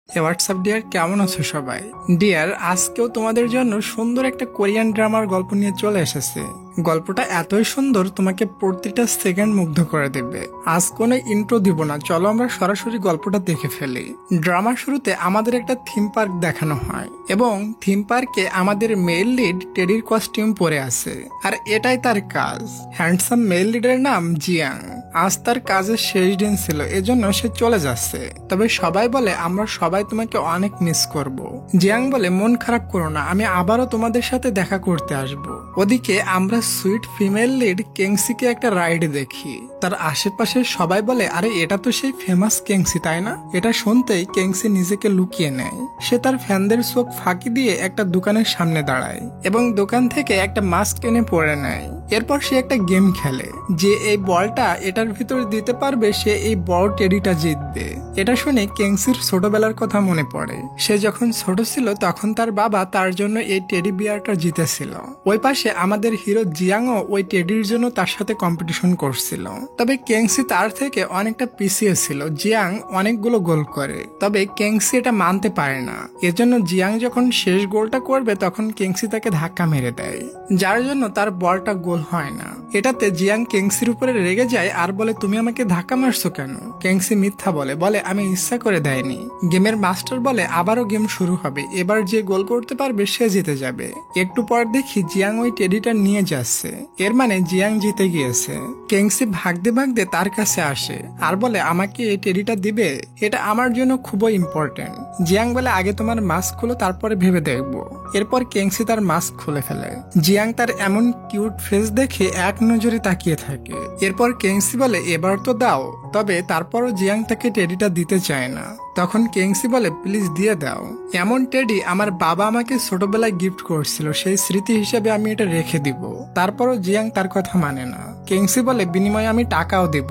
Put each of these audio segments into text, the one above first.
WhatsApp deer, কেমন আছো সবাই? ডিয়ার, আজকেও তোমাদের জন্য সুন্দর একটা কোরিয়ান ড্রামার গল্প নিয়ে চলে এসেছে। গল্পটা এতই সুন্দর, তোমাকে প্রতিটা সেকেন্ড মুগ্ধ করে দেবে। আজ কোনো ইন্ট্রো দিব না, চলো আমরা সরাসরি গল্পটা দেখে ফেলি। ড্রামার শুরুতে আমাদের একটা থিম পার্ক দেখানো হয় এবং থিম পার্কে আমাদের মেল লিড টেডির কস্টিউম পরে আছে, আর এটাই তার কাজ। হ্যান্ডসাম মেল লিডের নাম জিয়াং। আজ তার কাজের শেষ দিন ছিল, এজন্য সে চলে যাচ্ছে। তবে সবাই বলে আমরা সবাই তোমাকে অনেক মিস করব। জিয়াং বলে মন খারাপ করো না, আমি আবারও তোমাদের সাথে দেখা করতে আসব। ওদিকে আমরা সুইট ফিমেল লিড কেংসিকে একটা রাইড দেখি। তার আশেপাশে সবাই বলে আরে এটা তো সেই ফেমাস কেংসি, তাই না? এটা শুনতেই কেংসি নিজেকে লুকিয়ে নেয়। সে তার ফ্যানদের চোখ ফাঁকি দিয়ে একটা দোকানের সামনে দাঁড়ায় এবং দোকান থেকে একটা মাস্ক এনে পরে নেয়। এরপর সে একটা গেম খেলে, যে এই বলটা এটার ভিতরে দিতে পারবে সে এই বড় টেডিটা জিতবে। এটা শুনে কেংসির ছোটবেলার কথা মনে পড়ে। সে যখন ছোট ছিল তখন তার বাবা তার জন্য এই টেডি বিয়ারটা জিতেছিল। ওই পাশে আমাদের হিরো জিয়াংও ওই টেডির জন্য তার সাথে কম্পিটিশন করছিল। তবে কেংসি তার থেকে অনেকটা পিছিয়ে ছিল। জিয়াং অনেকগুলো গোল করে, তবে কেংসি এটা মানতে পারে না। এজন্য জিয়াং যখন শেষ গোলটা করবে তখন কেংসি তাকে ধাক্কা মেরে দেয়, যার জন্য তার বলটা গোল হয় না। এটাতে জিয়াং কেংসির উপরে রেগে যায় আর বলে তুমি আমাকে ধাক্কা মারছো কেন? কেংসি মিথ্যা বলে আমি ইচ্ছা করে দেয়নি। গেমের মাস্টার বলে আবারও গেম শুরু হবে, এবার যে গোল করতে পারবে সে জিতে যাবে। একটু পর দেখি জিয়াং ওই টেডিটা নিয়ে যাচ্ছে, এর মানে জিয়াং জিতে গিয়েছে। কেংসি ভাগতে ভাগতে তার কাছে আসে আর বলে আমাকে এই টেডিটা দিবে, এটা আমার জন্য খুবই ইম্পর্টেন্ট। জিয়াং বলে আগে তোমার মাস্ক খুলো, তারপরে ভেবে দেখবো। এরপর কেংসি তার মাস্ক খুলে ফেলে। জিয়াং তার এমন কিউট ফেস দেখে এক নজরে তাকিয়ে থাকে। এরপর কেংসি বলে এবার তো দাও, তবে তারপরও জিয়াং তাকে টেডিটা দিতে চায় না। তখন কেংসি বলে প্লিজ দিয়ে দাও, এমন টেডি আমার বাবা আমাকে ছোটবেলায় গিফট করছিল, সেই স্মৃতি হিসেবে আমি এটা রেখে দিব। তারপরও জিয়াং তার কথা মানে না। কেংসি বলে বিনিময়ে আমি টাকাও দেব।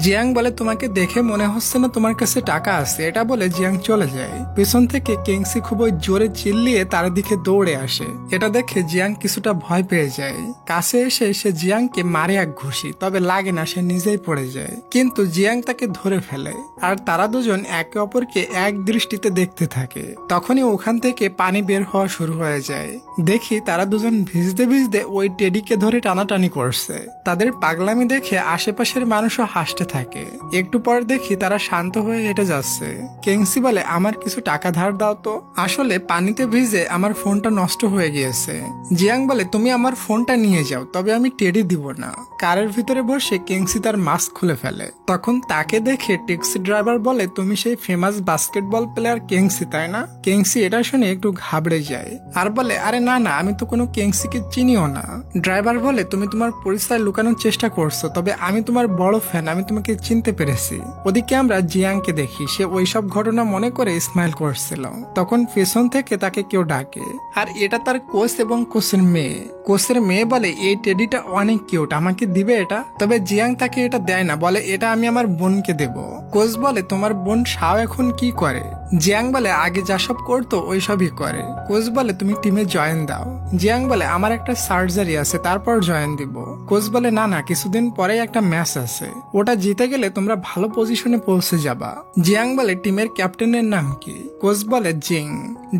জিয়াং বলে তোমাকে দেখে মনে হচ্ছে না তোমার কাছে টাকা আছে। এটা বলে জিয়াং চলে যায়। পেছন থেকে কেংসি খুবই জোরে চিল্লিয়ে তার দিকে দৌড়ে আসে। এটা দেখে জিয়াং কিছুটা ভয় পেয়ে যায়। কাছে এসে সে জিয়াংকে মারে এক ঘুষি, তবে লাগে না, সে নিজেই পড়ে যায়। কিন্তু জিয়াং তাকে ধরে ফেলে আর তারা দুজন একে অপরকে এক দৃষ্টিতে দেখতে থাকে। তখনই ওখান থেকে পানি বের হওয়া শুরু হয়ে যায়। দেখি তারা দুজন ভিজতে ভিজতে ওই টেডিকে ধরে টানাটানি করছে। তাদের পাগলামি দেখে আশেপাশের মানুষও হাসতে থাকে। একটু পর দেখি তারা শান্ত হয়ে হেঁটে যাচ্ছে। কেংসি বলে আমার কিছু টাকা ধার দাও তো, আসলে পানিতে ভিজে আমার ফোনটা নষ্ট হয়ে গিয়েছে। জিয়াং বলে তুমি আমার ফোনটা নিয়ে যাও, তবে আমি টেডি দিব না। কারের ভিতরে বসে কেংসি তার মাস্ক খুলে ফেলে। তখন তাকে দেখে ট্যাক্সি ড্রাইভার বলে তুমি সেই ফেমাস বাস্কেটবল প্লেয়ার কেংসি, তাই না? কেংসি এটা শুনে একটু ঘাবড়ে যায় আর বলে আরে না না, আমি তো কোনো কেংসিকে চিনিও না। ড্রাইভার বলে তুমি তোমার পরিচয় লুকানোর চেষ্টা করছো, তবে আমি তোমার বড় ফ্যান, আমি তোমাকে চিনতে পেরেছি। ওদিকে আমরা জিয়াংকে দেখি, সে ওইসব ঘটনা মনে করে স্মাইল করছিল। তখন পেছন থেকে তাকে কেউ ডাকে, আর এটা তার কোচ এবং কোচের মেয়ে। কোচের মেয়ে বলে এই টেডিটা অনেক কিউট, আমাকে দিবে এটা? তবে জিয়াং তাকে এটা দেয় না, বলে এটা আমি আমার বোনকে দেব। কোচ বলে তোমার বোন শাও এখন কি করে? জিয়াং বলে আগে যা সব করতো ওই সবই করে। কোচ বলে তুমি টিমে জয়েন দাও। জিয়াং বলে আমার একটা সার্জারি আছে, তারপর জয়েন দিব। কোচ বলে না না, কিছুদিন পরেই একটা ম্যাচ আছে, ওটা জিতে গেলে তোমরা ভালো পজিশনে পৌঁছে যাবা। জিয়াং বলে টিমের ক্যাপ্টেনের নাম কি? কোচ বলে জিং।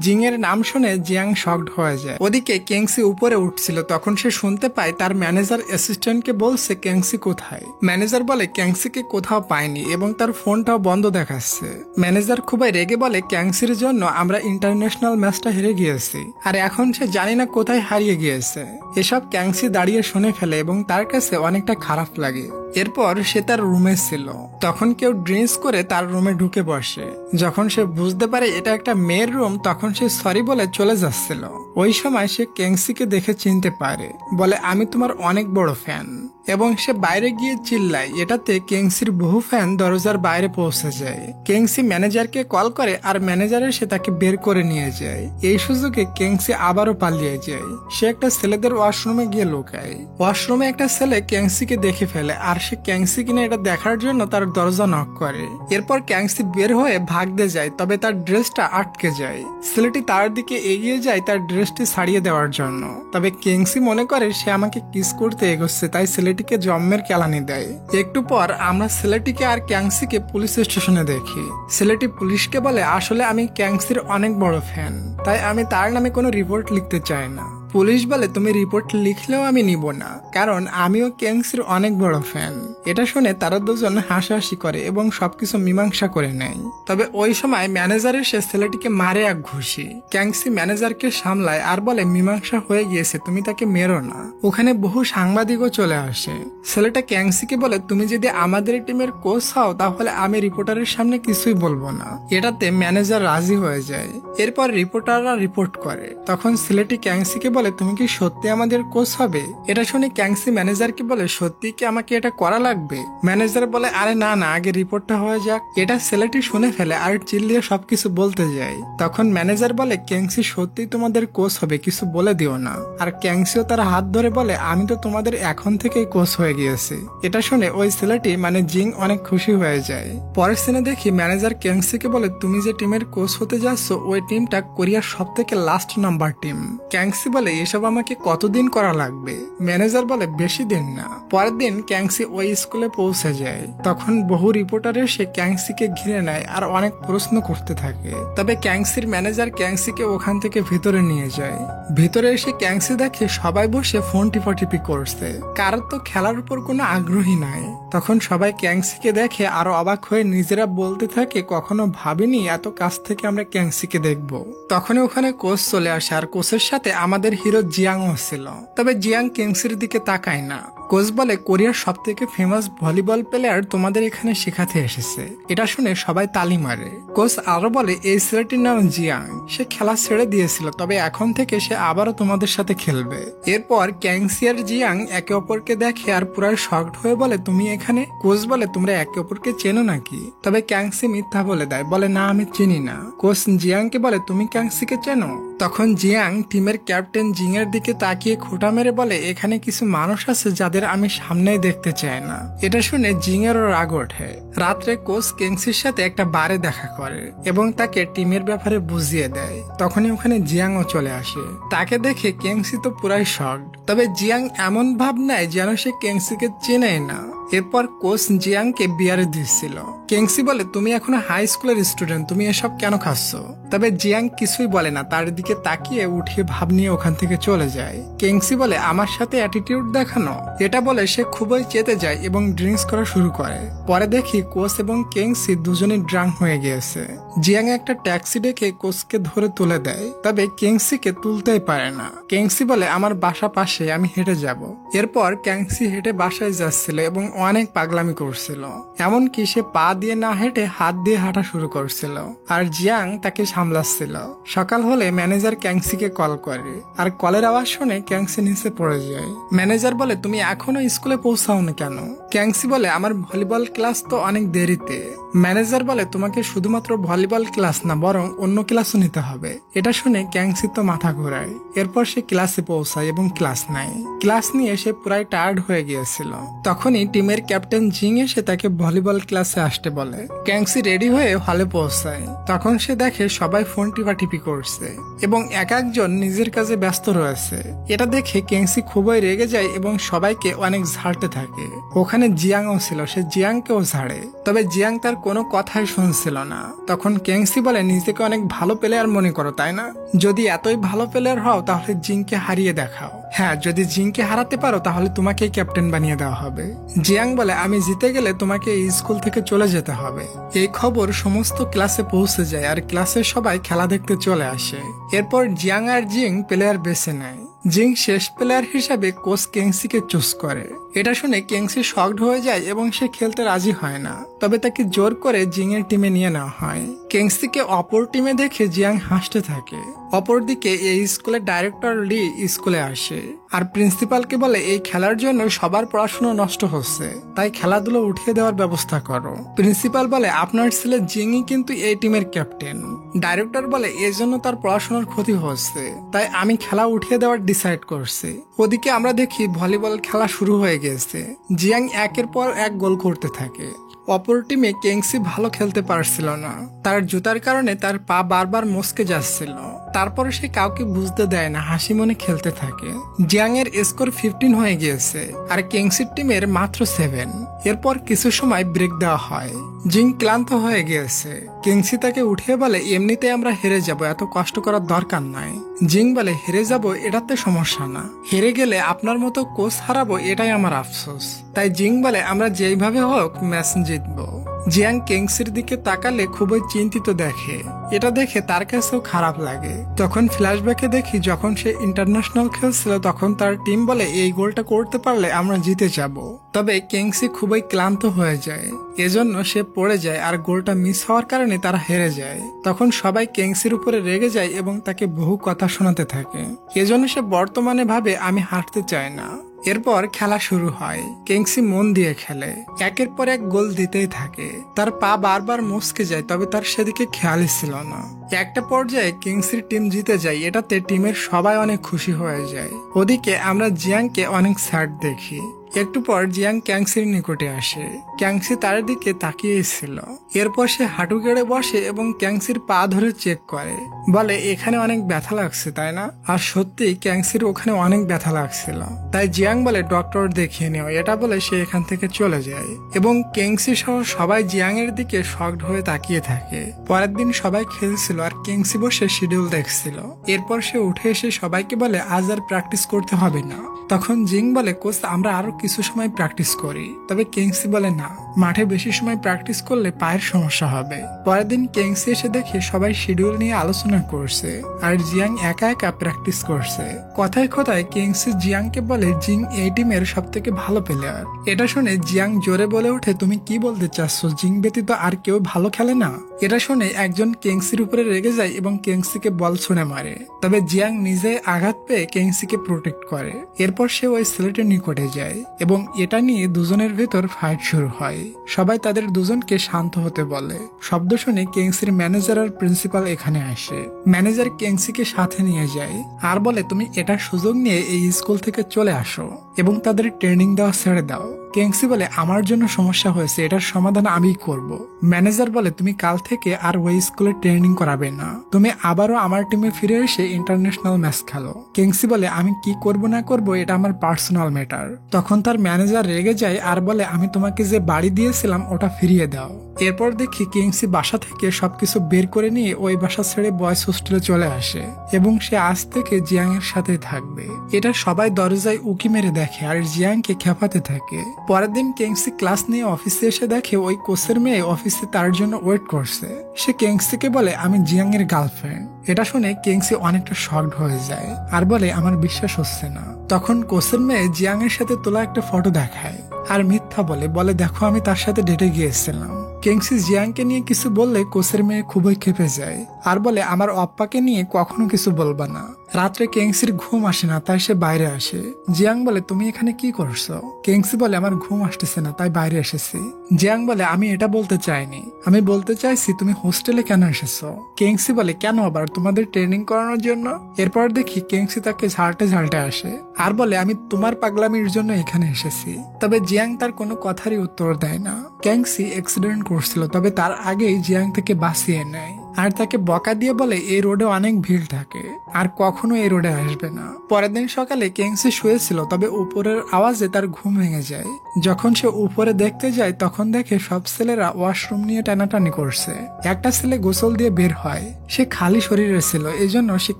জিং এর নাম শুনে জিয়াং শকড হয়ে যায়। ওদিকে কেংসি উপরে উঠছিল, তখন সে শুনতে পায় তার ম্যানেজার অ্যাসিস্ট্যান্টকে বলছে কেংসি কোথায়। ম্যানেজার বলে কেংসিকে কোথাও পায়নি এবং তার ফোনটাও বন্ধ দেখাচ্ছে। ম্যানেজার খুবই রেগে বলে ক্যাংসির জন্য আমরা ইন্টারন্যাশনাল ম্যাচটা হেরে গিয়েছি, আর এখন সে জানি না কোথায় হারিয়ে গিয়েছে। এসব ক্যাংসি দাঁড়িয়ে শুনে ফেলে এবং তার কাছে অনেকটা খারাপ লাগে। এরপর সে তার রুমে ছিল, তখন কেউ ড্রিঙ্কস করে তার রুমে ঢুকে বসে। যখন সে বুঝতে পারে এটা একটা মেয়ের রুম, তখন সে সরি বলে চলে যাচ্ছিল। ওই সময় সে কেংসিকে দেখে চিনতে পারে, বলে আমি তোমার অনেক বড় ফ্যান, এবং সে বাইরে গিয়ে চিল্লায়। এটাতে কেংসির বহু ফ্যান দরজার বাইরে পৌঁছে যায়। কেংসি ম্যানেজারকে কল করে আর ম্যানেজার এসে তাকে বের করে নিয়ে যায়। এই সুযোগে কেংসি আবারও পালিয়ে যায়। সে একটা ছেলেদের ওয়াশরুমে গিয়ে লুকায়। ওয়াশরুমে একটা ছেলে কেংসিকে দেখে ফেলে আর সে ক্যাংসি কিনা এটা দেখার জন্য তার দরজা নক করে। এরপর ক্যাংসি বের হয়ে ভাগতে যায়, তবে তার ড্রেসটা আটকে যায়। ছেলেটি তার দিকে এগিয়ে যায় তার ড্রেসটি ছাড়িয়ে দেওয়ার জন্য, তবে ক্যাংসি মনে করে সে আমাকে কিস করতে এগোচ্ছে, তাই ছেলেটিকে জম্মের কেলানি দেয়। একটু পর আমরা ছেলেটিকে আর ক্যাংসিকে পুলিশ স্টেশনে দেখি। ছেলেটি পুলিশকে বলে, আসলে আমি ক্যাংসির অনেক বড় ফ্যান, তাই আমি তার নামে কোনো রিপোর্ট লিখতে চাই না। পুলিশ বলে, তুমি রিপোর্ট লিখলেও আমি নিব না, কারণ আমিও ক্যাংসির অনেক বড় ফ্যান। এটা শুনে তারা দুজন হাসাহাসি করে এবং সবকিছু মীমাংসা করে নেয়। তবে ওই সময় ম্যানেজার এসে ছেলেটিকে মারে এক ঘুষি। ক্যাংসি ম্যানেজারকে সামলায় আর বলে, মীমাংসা হয়ে গিয়েছে, তুমি তাকে মেরো না। ওখানে বহু সাংবাদিকও চলে আসে। ছেলেটা ক্যাংসিকে বলে, তুমি যদি আমাদের টিমের কোচ হও তাহলে আমি রিপোর্টারের সামনে কিছুই বলবো না। এটাতে ম্যানেজার রাজি হয়ে যায়। এরপর রিপোর্টাররা রিপোর্ট করে। তখন ছেলেটি ক্যাংসিকে বলে, তুমি কি সত্যি আমাদের কোচ হবে? এটা শুনে ক্যাংসি ম্যানেজারকে বলে, সত্যি কি আমাকে এটা করা লাগবে? ম্যানেজার বলে, আরে না না, আগে রিপোর্টটা হয়ে যাক। এটা ছেলেটি শুনে ফেলে আর চিল্লিয়ে সবকিছু বলতে যায়। তখন ম্যানেজার বলে, ক্যাংসি সত্যি তোমাদের কোচ হবে, কিছু বলে দিও না। আর ক্যাংসিও তার হাত ধরে বলে, আমি তো তোমাদের এখন থেকেই কোচ হয়ে গিয়েছি। এটা শুনে ওই ছেলেটি মানে জিং অনেক খুশি হয়ে যায়। পরের সিনে দেখি ম্যানেজার ক্যাংসিকে বলে, তুমি যে টিমের কোচ হতে যাচ্ছ ওই টিমটা কোরিয়ার সব থেকে লাস্ট নাম্বার টিম। ক্যাংসি বলে, এসব আমাকে কতদিন করা লাগবে? ম্যানেজার বলে, বেশি দিন না। পরের দিন ক্যাংসি ওই স্কুলে পৌঁছে যায়। তখন বহু রিপোর্টার এসে ক্যাংসিকে ঘিরে নেয় আর অনেক প্রশ্ন করতে থাকে। তবে ক্যাংসির ম্যানেজার ক্যাংসিকে ওখান থেকে ভিতরে নিয়ে যায়। ভিতরে এসে ক্যাংসি দেখে সবাই বসে ফোন টিপাটিপি করছে, কারোর তো খেলার উপর কোনো আগ্রহী নাই। তখন সবাই ক্যাংসিকে দেখে আরো অবাক হয়ে নিজেরা বলতে থাকে, কখনো ভাবিনি এত কাছ থেকে আমরা ক্যাংসিকে দেখবো। তখনই ওখানে কোচ চলে আসে আর কোচের সাথে আমাদের হিরো জিয়াংও ছিল। তবে জিয়াং ক্যাংসির দিকে তাকায় না। কোচ বলে, কোরিয়ার সব থেকে ফেমাস ভলিবল প্লেয়ার তোমাদের এখানে শেখাতে এসেছে। এটা শুনে সবাই তালি মারে। কোচ আরো বলে, এই ছেলেটির নাম জিয়াং, সে খেলা ছেড়ে দিয়েছিল, তবে এখন থেকে সে আবারও তোমাদের সাথে খেলবে। এরপর ক্যাংসি আর জিয়াং একে অপরকে দেখে আর পুরাই শকড হয়ে বলে, তুমি এখানে? কোচ বলে, তোমরা একে অপরকে চেনো নাকি? তবে ক্যাংসি মিথ্যা বলে দেয়, বলে না আমি চিনি না। কোচ জিয়াংকে বলে, তুমি ক্যাংসিকে চেনো? তখন জিয়াং টিমের ক্যাপ্টেন জিং এর দিকে তাকিয়ে খোঁটা মেরে বলে, এখানে কিছু মানুষ আছে যাদের আমি সামনেই দেখতে চাই না। এটা শুনে জিং এরও রাগ ওঠে। রাত্রে কোচ ক্যাংসির সাথে একটা বারে দেখা করে এবং তাকে টিমের ব্যাপারে বুঝিয়ে দেয়। তখনই ওখানে জিয়াংও চলে আসে। তাকে দেখে ক্যাংসি তো পুরাই শকড। তবে জিয়াং এমন ভাব নেয় যেন সে ক্যাংসিকে চেনেই না। এরপর কোচ জিয়াংকে বিয়ারে দিচ্ছিল। ক্যাংসি বলে, তুমি এখনো হাই স্কুলের স্টুডেন্ট, তুমি এসব কেন খাচ্ছ? তবে জিয়াং কিছুই বলে না, তার দিকে তাকিয়ে উঠিয়ে ভাব নিয়ে ওখান থেকে চলে যায়। ক্যাংসি বলে, আমার সাথে অ্যাটিটিউড দেখানো? এটা বলে সে খুবই চেতে যায় এবং ড্রিঙ্কস করা শুরু করে। পরে দেখি কোচ এবং ক্যাংসি দুজনেই ড্রাঙ্ক হয়ে গিয়েছে। জিয়াং একটা ট্যাক্সি ডেকে কোচকে ধরে তুলে দেয়, তবে ক্যাংসিকে তুলতেই পারে না। ক্যাংসি বলে, আমার বাসা পাশে, আমি হেঁটে যাব। এরপর ক্যাংসি হেঁটে বাসায় যাচ্ছিল এবং অনেক পাগলামি করছিল। এমনকি সে পা দিয়ে না হেঁটে হাত দিয়ে হাঁটা শুরু করছিল আর জিয়াং তাকে সামলাচ্ছিল। সকাল হলে ম্যানেজার ক্যাংসিকে কল করে আর কলের আওয়াজ শুনে ক্যাংসি নিচে পড়ে যায়। ম্যানেজার বলে, তুমি এখনো স্কুলে পৌঁছাওনি কেন? ক্যাংসি বলে, আমার ভলিবল ক্লাস তো অনেক দেরিতে। ম্যানেজার বলে, তোমাকে শুধুমাত্র ভলিবল ক্লাস না বরং অন্য ক্লাসও নিতে হবে। এটা শুনে ক্যাংসি তো মাথা ঘোরায়। এরপর সে ক্লাসে পৌঁছায় এবং ক্লাস নেয়। ক্লাস নিয়ে সে পুরাই টায়ার্ড হয়ে গিয়েছিল। তখনই টিমের ক্যাপ্টেন জিং এসে তাকে ভলিবল ক্লাসে আসতে বলে। ক্যাংসি রেডি হয়ে হলে পৌঁছায়। তখন সে দেখে সবাই ফোন টিপাটিপি করছে এবং এক একজন নিজের কাজে ব্যস্ত রয়েছে। এটা দেখে ক্যাংসি খুবই রেগে যায় এবং সবাইকে অনেক ঝাড়তে থাকে। ওখানে জিয়াংও ছিল, সে জিয়াংকেও ঝাড়ে। তবে জিয়াং তার কোনো কথাই শুনছিল না। তখন ক্যাংসি বলে, নিজেকে অনেক ভালো প্লেয়ার মনে করো তাই না? যদি এতই ভালো প্লেয়ার হও তাহলে জিংকে হারিয়ে দেখাও। হ্যাঁ, যদি জিংকে হারাতে পারো তাহলে তোমাকেই ক্যাপ্টেন বানিয়ে দেওয়া হবে। জিয়াং বলে, আমি জিতে গেলে তোমাকে এই স্কুল থেকে চলে যেতে হবে। এই খবর সমস্ত ক্লাসে পৌঁছে যায় আর ক্লাসের সবাই খেলা দেখতে চলে আসে। এরপর জিয়াং আর জিং প্লেয়ার বেছে নেয়। জিং শেষ প্লেয়ার হিসাবে কোচ ক্যাংসিকে চুজ করে। এটা শুনে ক্যাংসি শকড হয়ে যায় এবং সে খেলতে রাজি হয় না। তবে তাকে জোর করে জিং এর টিমে নিয়ে নেওয়া হয়। ক্যাংসিকে অপর টিমে দেখে জিয়াং হাসতে থাকে। অপরদিকে এই স্কুলের ডাইরেক্টর লি স্কুলে আসে আর প্রিন্সিপালকে বলে এই খেলার জন্য সবার পড়াশোনা নষ্ট হচ্ছে, তাই খেলাধুলো উঠিয়ে দেওয়ার ব্যবস্থা করো। প্রিন্সিপাল বলে আপনার ছেলে জিংই কিন্তু এই টিমের ক্যাপ্টেন। ডাইরেক্টর বলে এজন্য তার পড়াশোনার ক্ষতি হচ্ছে, তাই আমি খেলা উঠিয়ে দেওয়ার ডিসাইড করছি। ওদিকে আমরা দেখি ভলিবল খেলা শুরু হয়ে গেছে। জিয়াং একের পর এক গোল করতে থাকে। অপর টিমে কেংসি ভালো খেলতে পারছিল না, তার জুতার কারণে তার পা বারবার মচকে যাচ্ছিল। তারপরে সে কাউকে বুঝতে দেয় না, হাসি মনে খেলতে থাকে। জিয়াং এর স্কোর 15 হয়ে গিয়েছে আর কেংসির টিমের মাত্র 7। এরপর কিছু সময় ব্রেক দেওয়া হয়। জিং ক্লান্ত হয়ে গিয়েছে। কেংসি তাকে উঠিয়ে বলে এমনিতে আমরা হেরে যাব, এত কষ্ট করার দরকার নাই। জিং বলে হেরে যাব এটাতে সমস্যা না, হেরে গেলে আপনার মতো কোচ হারাবো এটাই আমার আফসোস। তাই জিং বলে আমরা যেইভাবে হোক ম্যাচ জিতবো। জিয়াং কেংসির দিকে তাকালে খুবই চিন্তিত দেখে। এটা দেখে তার কাছেও খারাপ লাগে। তখন ফ্ল্যাশব্যাকে দেখি যখন সে ইন্টারন্যাশনাল খেলছিল তখন তার টিম বলে এই গোলটা করতে পারলে আমরা জিতে যাব। তবে কেংসি খুবই ক্লান্ত হয়ে যায়, এজন্য সে পড়ে যায় আর গোলটা মিস হওয়ার কারণে তারা হেরে যায়। তখন সবাই কেংসির উপরে রেগে যায় এবং তাকে বহু কথা শোনাতে থাকে। এজন্য সে বর্তমানে ভাবে আমি হারতে চাই না। এরপর খেলা শুরু হয়। কেংসি মন দিয়ে খেলে, একের পর এক গোল দিতেই থাকে। তার পা বারবার মচকে যায়, তবে তার সেদিকে খেয়ালই ছিল না। একটা পর্যায়ে কিংসির টিম জিতে যায়, এটাতে টিমের সবাই অনেক খুশি হয়ে যায়। ওদিকে আমরা জিয়াংকে অনেক স্যাড দেখি। একটু পর জিয়াং ক্যাংসির নিকটে আসে। ক্যাংসি তার দিকে তাকিয়েছিল। এরপর সে হাঁটু গেড়ে বসে এবং ক্যাংসির পা ধরে চেক করে, বলে এখানে অনেক ব্যথা লাগছে তাই না? আর সত্যি ক্যাংসির ওখানে অনেক ব্যথা লাগছিল। তাই জিয়াং বলে ডক্টর দেখিয়ে নেও, এটা বলে সে এখান থেকে চলে যায় এবং ক্যাংসি সহ সবাই জিয়াং এর দিকে শকড হয়ে তাকিয়ে থাকে। পরের দিন সবাই খেলছিল আর ক্যাংসি বসে শিডিউল দেখছিল। এরপর সে উঠে এসে সবাইকে বলে আজ আর প্র্যাকটিস করতে হবে না। তখন জিং বলে কোচ আমরা আরো কিছু সময় প্র্যাকটিস করি। তবে কেংসি বলে না, মাঠে বেশি সময় প্র্যাকটিস করলে পায়ের সমস্যা হবে। পরের দিন কেংসি এসে দেখে সবাই শিডিউল নিয়ে আলোচনা করছে আর জিয়াং একা একা প্র্যাকটিস করছে। কথায় কথায় কেংসি জিয়াংকে বলে জিং এই টিমের সব থেকে ভালো প্লেয়ার। এটা শুনে জিয়াং জোরে বলে ওঠে তুমি কি বলতে চাচ্ছ, জিং ব্যতীত আর কেউ ভালো খেলে না? এটা শুনে একজন কেংসির উপরে রেগে যায় এবং কেংসিকে বল ছুঁড়ে মারে। তবে জিয়াং নিজে আঘাত পেয়ে কেংসিকে প্রোটেক্ট করে। এরপর সে ওই ছেলেটির নিকটে যায় এবং এটা নিয়ে দুজনের ভেতর ফাইট শুরু হয়। সবাই তাদের দুজনকে শান্ত হতে বলে। শব্দ শুনে কেংসির ম্যানেজার আর প্রিন্সিপাল এখানে আসে। ম্যানেজার কেংসিকে সাথে নিয়ে যায় আর বলে তুমি এটার সুযোগ নিয়ে এই স্কুল থেকে চলে আসো এবং তাদের ট্রেনিং দেওয়া ছেড়ে দাও। কেংসি বলে আমার জন্য সমস্যা হয়েছে, এটার সমাধান আমি করব। ম্যানেজার বলে তুমি কাল থেকে আর ওই স্কুলে ট্রেনিং করাবে না, তুমি আবারও আমার টিমে ফিরে এসে ইন্টারন্যাশনাল ম্যাচ খেলো। কেংসি বলে আমি কি করব না করব এটা আমার পার্সোনাল ম্যাটার। তখন তার ম্যানেজার রেগে যায় আর বলে আমি তোমাকে যে বাড়ি দিয়েছিলাম ওটা ফিরিয়ে দাও। এরপর দেখি কিংসি বাসা থেকে সবকিছু বের করে নিয়ে ওই বাসা ছেড়ে বয়েজ হোস্টেলে চলে আসে এবং সে আজ থেকে জিয়াং এর সাথে থাকবে। এটা সবাই দরজায় উকি মেরে দেখে আর জিয়াংকে খেপাতে থাকে। পরের দিন কিংসি ক্লাস নিয়ে অফিসে এসে দেখে ওই কোচের মেয়ে অফিসে তার জন্য ওয়েট করছে। সে কিংসিকে বলে আমি জিয়াং এর গার্লফ্রেন্ড। এটা শুনে কিংসি অনেকটা শকড হয়ে যায় আর বলে আমার বিশ্বাস হচ্ছে না। তখন কোচের মেয়ে জিয়াং এর সাথে তোলা একটা ফটো দেখায় আর মিথ্যা বলে দেখো আমি তার সাথে ডেটে গিয়েছিলাম। কিংসি জিয়াংকে নিয়ে কিছু বললে কোচের মেয়ে খুবই ক্ষেপে যায় আর বলে আমার অপ্পাকে নিয়ে কখনো কিছু বলবা না। রাত্রে কিংসির ঘুম আসে না, তাই সে বাইরে আসে। জিয়াং বলে তুমি এখানে কি করছো? কিংসি বলে আমার ঘুম আসতেছে না তাই বাইরে এসেছি। জিয়াং বলে আমি এটা বলতে চাইনি, আমি বলতে চাইছি তুমি হোস্টেলে কেন এসেছো? কিংসি বলে কেন আবার, তোমাদের ট্রেনিং করানোর জন্য। এরপর দেখি কিংসি তাকে ঝালটে আসে আর বলে আমি তোমার পাগলামির জন্য এখানে এসেছি। তবে জিয়াং তার কোনো কথারই উত্তর দেয় না। কিংসি অ্যাক্সিডেন্ট করছিল, তবে তার আগেই জিয়াং থেকে বাঁচিয়ে নেয় আর তাকে বকা দিয়ে বলে এই রোডে অনেক ভিড় থাকে আর কখনো এই রোডে আসবে না। পরের দিন সকালে কিংসি শুয়েছিল, তবে উপরের আওয়াজে তার ঘুম ভেঙে যায়। যখন সে উপরে দেখতে যায় তখন দেখে সব ছেলেরা ওয়াশরুম নিয়ে টানাটানি করছে। একটা ছেলে গোসল দিয়ে বের হয়, সে খালি শরীরে ছিল, এজন্য সে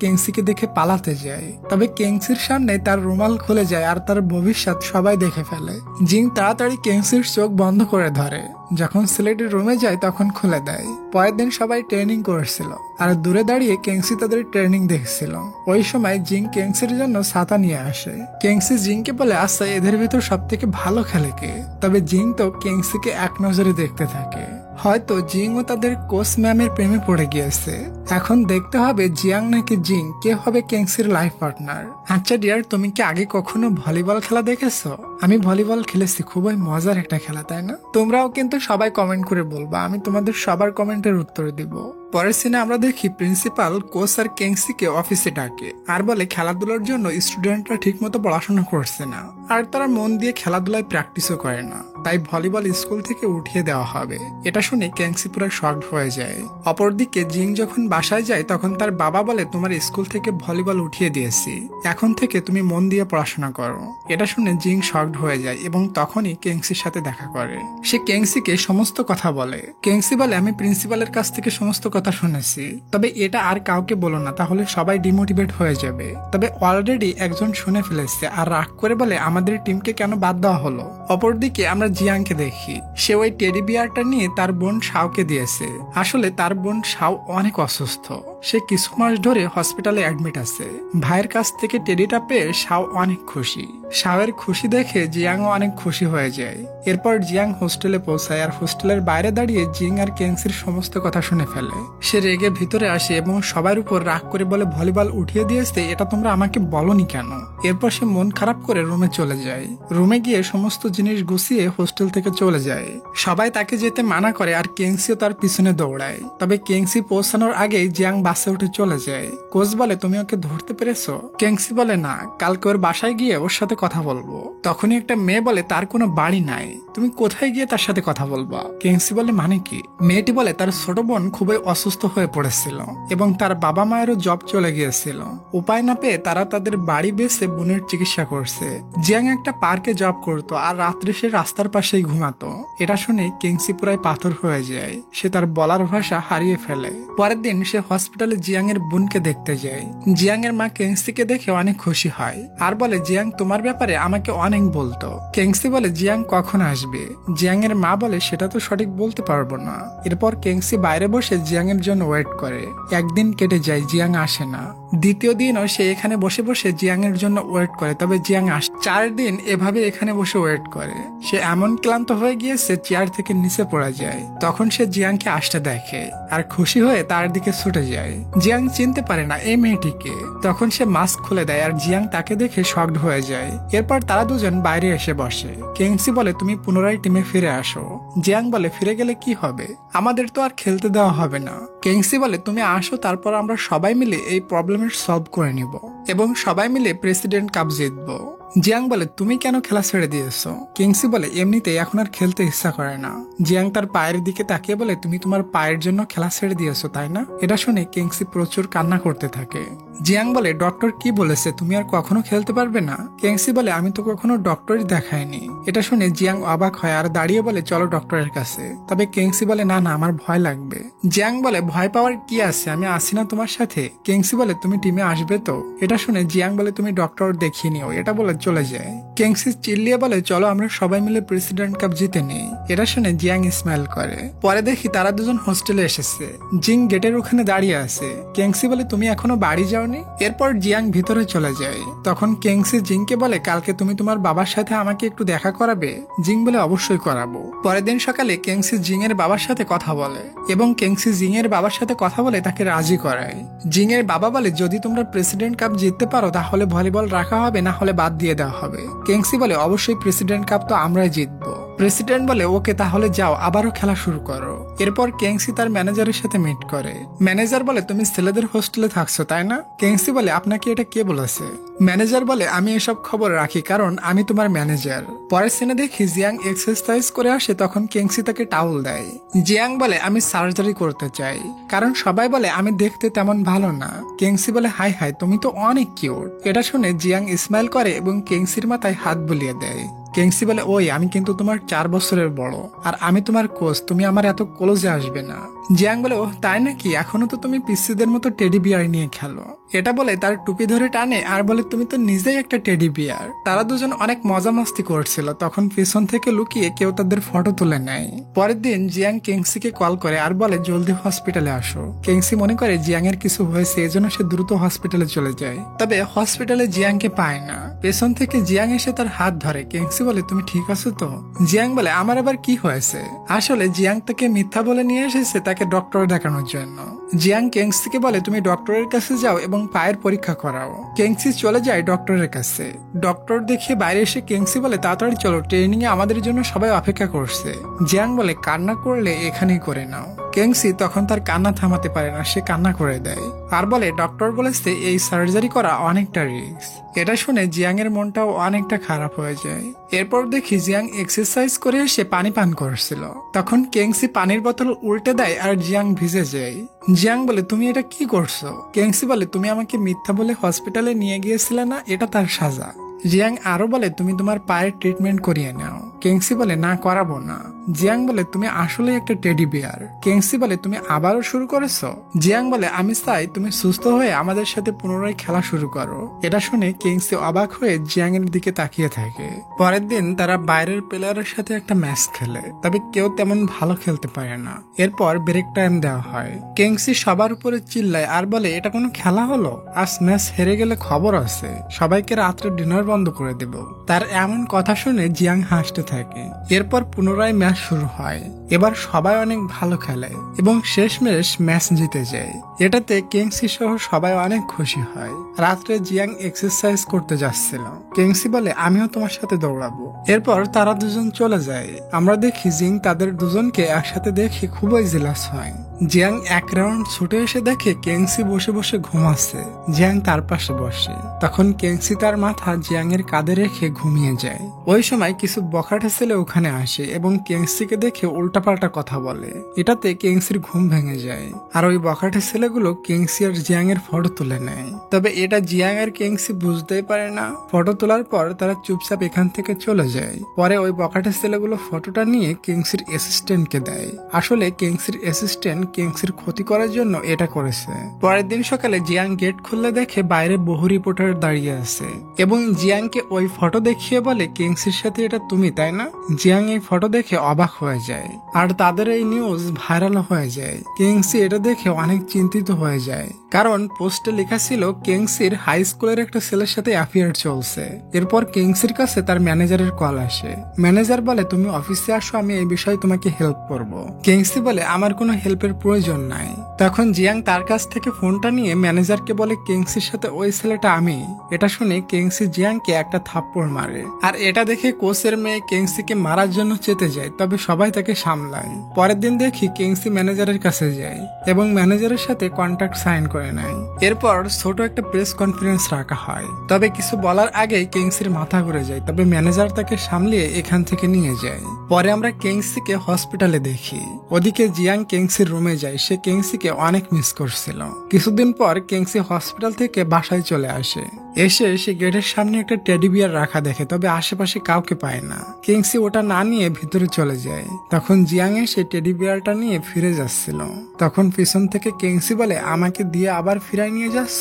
কিংসিকে দেখে পালাতে যায়। তবে কিংসির সামনে তার রুমাল খুলে যায় আর তার ভবিষ্যৎ সবাই দেখে ফেলে। জিং তাড়াতাড়ি কিংসির চোখ বন্ধ করে ধরে। যখন ছেলেটি রুমে যায় তখন খুলে দেয়। পরের দিন সবাই ট্রেনিং করছিল আর দূরে দাঁড়িয়ে কিংসি তাদের ট্রেনিং দেখছিল। ওই সময় জিং কিংসির জন্য ছাতা নিয়ে আসে। কিংসি জিংকে বলে আচ্ছা এদের ভিতর সব থেকে ভালো খেলে কে? তবে জিং তো কিংসিকে এক নজরে দেখতে থাকে। হয়তো জিংও তাদের কোচ ম্যামের প্রেমে পড়ে গিয়েছে। এখন দেখতে হবে জিয়াং নাকি জিং কে হবে কেংসির লাইফ পার্টনার। আচ্ছা ডিয়ার, তুমি কি আগে কখনো ভলিবল খেলা দেখেছো? আমি ভলিবল খেলেছি, খুবই মজার একটা খেলা, তাই না? তোমরাও কিন্তু সবাই কমেন্ট করে বলবা, আমি তোমাদের সবার কমেন্টের উত্তর দিব। পরের সিনে আমরা দেখি প্রিন্সিপাল কোচ আর কেংসিকে অফিসে ডাকে আর বলে খেলাধুলার জন্য স্টুডেন্টরা ঠিক মতো পড়াশোনা করছে না, আর তারা মন দিয়ে খেলাধুলায় প্র্যাকটিসও করে না, তাই ভলিবল স্কুল থেকে উঠিয়ে দেওয়া হবে। এটা শুনে কেংসি পুরো শকড হয়ে যায়। অপরদিকে জিং যখন বাসায় যায় তখন তার বাবা বলে, তোমার স্কুল থেকে ভলিবল উঠিয়ে দিয়েছি, এখন থেকে তুমি মন দিয়ে পড়াশোনা করো। এটা শুনে জিং শকড হয়ে যায় এবং তখনই কেংসির সাথে দেখা করে। সে কেংসিকে সমস্ত কথা বলে। কেংসি বলে, আমি প্রিন্সিপালের কাছ থেকে সমস্ত কথা শুনেছি, তবে এটা আর কাউকে বলো না, তাহলে সবাই ডিমোটিভেট হয়ে যাবে। তবে অলরেডি একজন শুনে ফেলেছে আর রাগ করে বলে, আমাদের টিমকে কেন বাদ দেওয়া হলো। অপরদিকে আমরা জিয়াংকে দেখি, সে ওই টেডি বিয়ারটা নিয়ে তার বোন শাওকে দিয়েছে। আসলে তার বোন শাও অনেক অসুস্থ, সে কিছু মাস ধরে হসপিটালে অ্যাডমিট আছে। ভাইয়ের কাছ থেকে টেডিটা পেয়ে শাও অনেক খুশি। শাওয়ের খুশি দেখে জিয়াংও অনেক খুশি হয়ে যায়। এরপর জিয়াং হোস্টেলে পৌঁছায় আর হোস্টেলের বাইরে দাঁড়িয়ে জিং আর কেংসির সমস্ত কথা শুনে ফেলে। সে রেগে ভিতরে আসে এবং সবার উপর রাগ করে বলে, ভলিবল উঠিয়ে দিয়েছে, এটা তোমরা আমাকে বলনি কেন? এরপর সে মন খারাপ করে রুমে চলে যায়। রুমে গিয়ে সমস্ত জিনিস গুছিয়ে হোস্টেল থেকে চলে যায়। সবাই তাকে যেতে মানা করে আর কেংসিও তার পিছনে দৌড়ায়। তবে কেংসি পৌঁছানোর আগেই জিয়াং বাসে উঠে চলে যায়। কোচ বলে, তুমি ওকে ধরতে পেরেছো? কেংসি বলে, না, কালকে ওর বাসায় গিয়ে ওর সাথে কথা বলবো। তখনই একটা মেয়ে বলে, তার কোনো বাড়ি নাই, তুমি কোথায় গিয়ে তার সাথে কথা বলবা? কেংসি বলে, মানে কি? মেয়েটি বলে, তার ছোট বোন খুবই অসুস্থ হয়ে পড়েছিল এবং তার বাবা মায়েরও জব চলে গিয়েছিল। উপায় না পেয়ে তারা তাদের বাড়ি বেচে বোনের চিকিৎসা করছে। জিয়াং একটা পার্কে জব করতো আর রাত্রে সে রাস্তার পাশেই ঘুমাতো। এটা শুনে কেংসি পুরাই পাথর হয়ে যায়। সে তার বলার ভাষা হারিয়ে ফেলে। পরের দিন সে হসপিটালে জিয়াং এর বোনকে দেখতে যায়। জিয়াং এর মা কেংসিকে দেখে অনেক খুশি হয় আর বলে, জিয়াং তোমার ব্যাপারে আমাকে অনেক বলতো। কেংসি বলে, জিয়াং কখন আসবে? জিয়াং এর মা বলে, সেটা তো সঠিক বলতে পারবো না। এরপর কেংসি বাইরে বসে জিয়াং এর জন্য ওয়েট করে। একদিন কেটে যায়, জিয়াং আসে না। দ্বিতীয় দিনও সে এখানে বসে বসে জিয়াং এর জন্য ওয়েট করে, তবে জিয়াং আসে। 4 দিন এভাবে এখানে বসে ওয়েট করে। সে এমন ক্লান্ত হয়ে গিয়েছে চেয়ার থেকে নিচে পড়ে যায়। তখন সে জিয়াংকে আসতে দেখে আর খুশি হয়ে তার দিকে ছুটে যায়। জিয়াং চিনতে পারে না এই মেয়েটিকে। তখন সে মাস্ক খুলে দেয় আর জিয়াং তাকে দেখে শকড হয়ে যায়। এরপর তারা দুজন বাইরে এসে বসে। কেংসি বলে, তুমি পুনরায় টিমে ফিরে আসো। জিয়াং বলে, ফিরে গেলে কি হবে? আমাদের তো আর খেলতে দেওয়া হবে না। কেংসি বলে, তুমি আসো, তারপর আমরা সবাই মিলে এই প্রবলেমের সলভ করে নিব এবং সবাই মিলে প্রেসিডেন্ট কাপ জিতবো। জিয়াং বলে, তুমি কেন খেলা ছেড়ে দিয়েছো? কিংসি বলে, এমনিতেই এখন আর খেলতে ইচ্ছা করে না। জিয়াং তার পায়ের দিকে তাকিয়ে বলে, তুমি তোমার পায়ের জন্য খেলা ছেড়ে দিয়েছো তাই না? এটা শুনে কিংসি প্রচুর কান্না করতে থাকে। জিয়াং বলে, ডক্টর কি বলেছে, তুমি আর কখনো খেলতে পারবে না? কিংসি বলে, আমি তো কখনো ডক্টরই দেখাইনি। এটা শুনে জিয়াং অবাক হয় আর দাঁড়িয়ে বলে, চলো ডক্টরের কাছে। তবে কিংসি বলে, না না, আমার ভয় লাগবে। জিয়াং বলে, ভয় পাওয়ার কি আছে, আমি আসি না তোমার সাথে? কিংসি বলে, তুমি টিমে আসবে তো? এটা শুনে জিয়াং বলে, তুমি ডক্টর দেখিয়ে নিও। এটা বলে চলে যায়। কিংসি চিল্লিয়ে বলে, চলো আমরা সবাই মিলে প্রেসিডেন্ট কাপ জিতে নিই। এটা শুনে জিয়াং স্মাইল করে। পরে দেখি তারা দুজন হোস্টেলে এসেছে। জিং গেটের ওখানে দাঁড়িয়ে আছে। কিংসি বলে, তুমি এখনো বাড়ি যাওনি? এরপর জিয়াং ভিতরে চলে যায়। তখন কিংসি জিংকে বলে, কালকে তুমি তোমার বাবার সাথে আমাকে একটু দেখা করাবে? জিং বলে, অবশ্যই করাবো। পরের দিন সকালে কিংসি জিং এর বাবার সাথে কথা বলে এবং কিংসি জিং এর বাবার সাথে কথা বলে তাকে রাজি করায়। জিং এর বাবা বলে, যদি তোমরা প্রেসিডেন্ট কাপ জিততে পারো তাহলে ভলিবল রাখা হবে, না হলে বাদ দিয়ে দেওয়া হবে। কিংসি বলে, অবশ্যই প্রেসিডেন্ট কাপ তো আমরাই জিতবো। প্রেসিডেন্ট বলে, ওকে তাহলে যাও, আবারও খেলা শুরু করো। এরপর কিংসি তার ম্যানেজারের সাথে মিট করে। ম্যানেজার বলে, তুমি ছেলেদের হোস্টেলে থাকছো তাই না? কিংসি বলে, আপনাকে এটা কে বলেছে? ম্যানেজার বলে, আমি এসব খবর রাখি কারণ আমি তোমার ম্যানেজার। পরের সিনে দেখি জিয়াং এক্সারসাইজ করে আসে, তখন কিংসি তাকে টাউল দেয়। জিয়াং বলে, আমি সার্জারি করতে চাই কারণ সবাই বলে আমি দেখতে তেমন ভালো না। কিংসি বলে, হাই হাই, তুমি তো অনেক কিউট। এটা শুনে জিয়াং স্মাইল করে এবং কিংসির মাথায় হাত বুলিয়ে দেয়। কিংসি বলে, ওই আমি কিন্তু তোমার 4 বছরের বড় আর আমি তোমার কোচ, তুমি আমার এত ক্লোজে আসবে না। জিয়াং বলে, ওহ তাই নাকি, এখনো তো তুমি পিসিদের মতো টেডি বিয়ার নিয়ে খেলো। এটা বলে তার টুপি ধরে টানে আর বলে, তুমি তো নিজেই একটা টেডি বিয়ার। তারা দুজন অনেক মজা মাস্তি করছিল, তখন পিছন থেকে লুকিয়ে কেউ তাদের ফটো তুলে নেয়। পরের দিন জিয়াং কেংসিকে কল করে আর বলে, জলদি হসপিটালে আসো। কেংসি মনে করে জিয়াং এর কিছু হয়েছে, এজন্য সে দ্রুত হসপিটালে চলে যায়। তবে হসপিটালে জিয়াংকে পায় না। পেছন থেকে জিয়াং এসে তার হাত ধরে। কেংসি বলে, তুমি ঠিক আছো তো? জিয়াং বলে, আমার আবার কি হয়েছে? আসলে জিয়াং তাকে মিথ্যা বলে নিয়ে এসেছে তাকে ডক্টর দেখানোর জন্য। জিয়াং কেংসিকে বলে, তুমি ডক্টরের কাছে যাও এবং পায়ের পরীক্ষা করাও। কেংসি চলে যায় ডক্টরের কাছে। ডক্টর দেখে বাইরে এসে কেংসি বলে, তাড়াতাড়ি চলো, ট্রেনিং এ আমাদের জন্য সবাই অপেক্ষা করছে। জিয়াং বলে, কান্না করলে এখানেই করে নাও। কেংসি তখন তার কান্না থামাতে পারে না, সে কান্না করে দেয় আর বলে, ডক্টর বলেছে এই সার্জারি করা অনেকটা রিস্ক। এটা শুনে জিয়াং এর মনটাও অনেকটা খারাপ হয়ে যায়। এরপর দেখি জিয়াং এক্সারসাইজ করে এসে পানি পান করছিল। তখন কেংসি পানির বোতল উল্টে দেয় আর জিয়াং ভিজে যায়। জিয়াং বলে, তুমি এটা কি করছো? কেংসি বলে, তুমি আমাকে মিথ্যা বলে হসপিটালে নিয়ে গিয়েছিলে না, এটা তার সাজা। জিয়াং আরো বলে, তুমি তোমার পায়ের ট্রিটমেন্ট করিয়ে নাও। কেংসি বলে, না, করাবো না। জিয়াং বলে, তুমি আসলে একটা টেডি বিয়ার। কেংসি বলে, তুমি আবারও শুরু করেছো? জিয়াং বলে, আমি চাই তুমি সুস্থ হয়ে আমাদের সাথে পুনরায় খেলা শুরু করো। এটা শুনে কেংসি অবাক হয়ে জিয়াং এর দিকে তাকিয়ে থাকে। পরের দিন তারা বাইরের প্লেয়ারের সাথে একটা ম্যাচ খেলে, তবে কেউ তেমন ভালো খেলতে পারে না। এরপর ব্রেক টাইম দেওয়া হয়। কেংসি সবার উপরে চিল্লায় আর বলে, এটা কোনো খেলা হলো? আজ ম্যাচ হেরে গেলে খবর আছে, সবাইকে রাত্রে ডিনার বন্ধ করে দেব। তার এমন কথা শুনে জিয়াং হাসতে থাকে। এরপর পুনরায় ম্যাচ শুরু হয়। এবার সবাই অনেক ভালো খেলে এবং শেষমেশ ম্যাচ জিতে যায়। এটাতে কেংসি সহ সবাই অনেক খুশি হয়। রাত্রে জিয়াং এক্সারসাইজ করতে যাচ্ছিল। কেংসি বলে, আমিও তোমার সাথে দৌড়াবো। এরপর তারা দুজন চলে যায়। আমরা দেখি জিং তাদের দুজনকে একসাথে দেখে খুবই জেলাস হয়। জিয়াং এক রাউন্ড ছুটে এসে দেখে কেংসি বসে বসে ঘুমাচ্ছে। জিয়াং তার পাশে বসে। তখন কেংসি তার মাথা জিয়াং এর কাঁধে রেখে ঘুমিয়ে যায়। ওই সময় কিছু বখাটে ছেলে ওখানে আসে এবং কেংসিকে দেখে উল্টাপাল্টা কথা বলে। এটাতে কেংসির ঘুম ভেঙে যায় আর ওই বখাটে ছেলেগুলো কেংসি আর জিয়াং এর ফটো তুলে নেয়। তবে এটা জিয়াং আর কেংসি বুঝতেই পারে না। ফটো তোলার পর তারা চুপচাপ এখান থেকে চলে যায়। পরে ওই বখাটে ছেলেগুলো ফটোটা নিয়ে কেংসির অ্যাসিস্ট্যান্টকে দেয়। আসলে কেংসির অ্যাসিস্ট্যান্ট কেংসির ক্ষতি করার জন্য এটা করেছে। পরের দিন সকালে জিয়াং গেট খুললে দেখে বাইরে বহু রিপোর্টার দাঁড়িয়ে আছে এবং জিয়াংকে ওই ফটো দেখিয়ে বলে, কেংসির সাথে এটা তুমি, তাই না? জিয়াং এই ফটো দেখে অবাক হয়ে যায় আর তাদের এই নিউজ ভাইরাল হয়ে যায়। কেংসি এটা দেখে অনেক চিন্তিত হয়ে যায়, কারণ পোস্টে লেখা ছিল কেংসির হাই স্কুলের একটা ছেলের সাথে অ্যাফেয়ার চলছে। এরপর কেংসির কাছে তার ম্যানেজারের কল আসে। ম্যানেজার বলে, তুমি অফিসে আসো, আমি এই বিষয়ে তোমাকে হেল্প করব। কেংসি বলে, আমার কোনো হেল্পের প্রয়োজন নাই। তখন জিয়াং তার কাছ থেকে ফোনটা নিয়ে ম্যানেজারকে বলে, কেংসির সাথে ওই ছেলেটা আমি। এটা শুনে কেংসি জিয়াংকে একটা থাপ্পড় মারে আর এটা দেখে কোচের মেয়ে কেংসিকে মারার জন্য চেতে যায়, তবে সবাই তাকে সামলায়। পরের দিন দেখি কেংসি ম্যানেজারের কাছে যায় এবং ম্যানেজারের সাথে কন্ট্রাক্ট সাইন করে নেয়। এরপর ছোট একটা প্রেস কনফারেন্স রাখা হয়, তবে কিছু বলার আগেই কেংসির মাথা ঘুরে যায়, তবে ম্যানেজার তাকে সামলিয়ে এখান থেকে নিয়ে যায়। পরে আমরা কেংসিকে হসপিটালে দেখি। ওদিকে জিয়াং কেংসির রুমে যায়। সে কেংসিকে অনেক মিস করছিল। কিছুদিন পর কেংসি হসপিটাল থেকে বাসায় চলে আসে। এসে সে গেটের সামনে একটা টেডি বিয়ার রাখা দেখে, তবে আশেপাশে কাউকে পায় না। কেংসি ওটা না নিয়ে ভিতরে চলে যায়। তখন জিয়াং এসে টেডি বিয়ারটা নিয়ে ফিরে যাচ্ছিল। তখন পিছন থেকে কেংসি বলে, আমাকে দিয়ে আবার ফিরাই নিয়ে যাচ্ছ?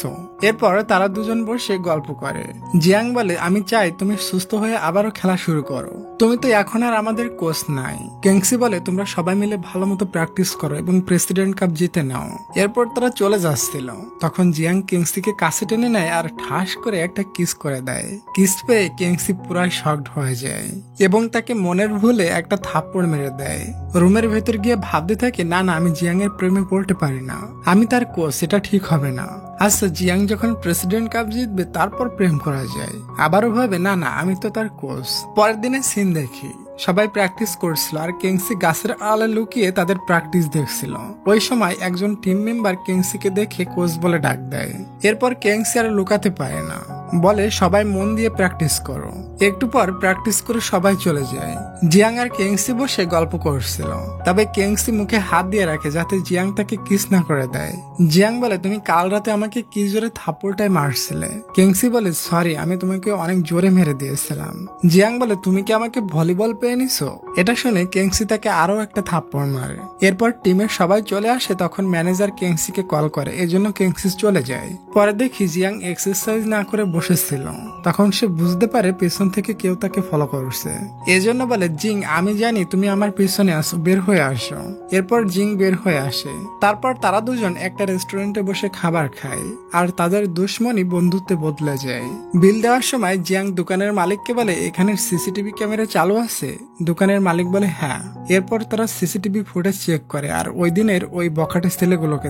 এরপর তারা দুজন বসে গল্প করে। জিয়াং বলে, আমি চাই তুমি সুস্থ হয়ে আবারও খেলা শুরু করো, তুমি তো এখন আর আমাদের কোচ নাই। কেংসি বলে, তোমরা সবাই মিলে ভালো মতো প্র্যাকটিস করো এবং প্রেসিডেন্ট কাপ জিতে নাও। এরপর তারা চলে যাচ্ছিল। তখন জিয়াং কেংসিকে কাছে টেনে নেয় আর ঠাস করে একটা কিস করে দেয়। কিস পেয়ে কেংসি পুরাই শকড হয়ে যায় এবং তাকে মনের ভুলে একটা থাপ্পড় মেরে দেয়। রুমের ভেতর গিয়ে ভাবতে থাকে, না না, আমি জিয়াং এর প্রেমে পড়তে পারি না, আমি তার কোচ, এটা ঠিক হবে না। আচ্ছা, জিয়াং যখন প্রেসিডেন্ট কাপ জিতবে তারপর প্রেম করা যায়। আবারও ভাবে, না না, আমি তো তার কোচ। পরের দিনে সিন দেখি সবাই প্র্যাকটিস করছিল আর কেংসি গাছের আড়ালে লুকিয়ে তাদের প্র্যাকটিস দেখছিল। ওই সময় একজন টিম মেম্বার কেংসিকে দেখে কোচ বলে ডাক দেয়। এরপর কেংসি আর লুকাতে পারে না, বলে সবাই মন দিয়ে প্র্যাকটিস করো। একটু পর প্র্যাকটিস করে সবাই চলে যায়। জিয়াং আর কেংসি বসে গল্প করছিল, তবে কেংসি মুখে হাত দিয়ে রাখে যাতে জিয়াং তাকে কিস না করে দেয়। জিয়াং বলে তুমি কাল রাতে আমাকে কি জোরে থাপ্পড়টাই মারছিলে। কেংসি বলে সরি, আমি তোমাকে অনেক জোরে মেরে দিয়েছিলাম। জিয়াং বলে তুমি কি আমাকে ভলিবল পেয়ে নিছো? এটা শুনে কেংসি তাকে আরো একটা থাপ্পড় মারে। এরপর টিমের সবাই চলে আসে, তখন ম্যানেজার কেংসিকে কল করে, এজন্য কেংসি চলে যায়। পরে দেখি জিয়াং এক্সারসাইজ না করে বসেছিল, তখন সে বুঝতে পারে পেছন থেকে কেউ তাকে ফলো করছে। এজন্য বলে জিং আমি জানি তুমি আমার পিছনে আসো, বের হয়ে আসো। এরপর জিং বের হয়ে আসে। তারপর তারা দুজন একটা রেস্টুরেন্টে বসে খাবার খায় আর তাদের দুশ্মনী বন্ধুত্বে বদলে যায়। বিল দেওয়ার সময় জিয়াং দোকানের মালিককে বলে এখানে সিসিটিভি ক্যামেরা চালু আছে? দোকানের মালিক বলে হ্যাঁ। এরপর তারা সিসিটিভি ফুটেজ চেক করে আর ওই দিনের ওই বখাটে ছেলেগুলোকে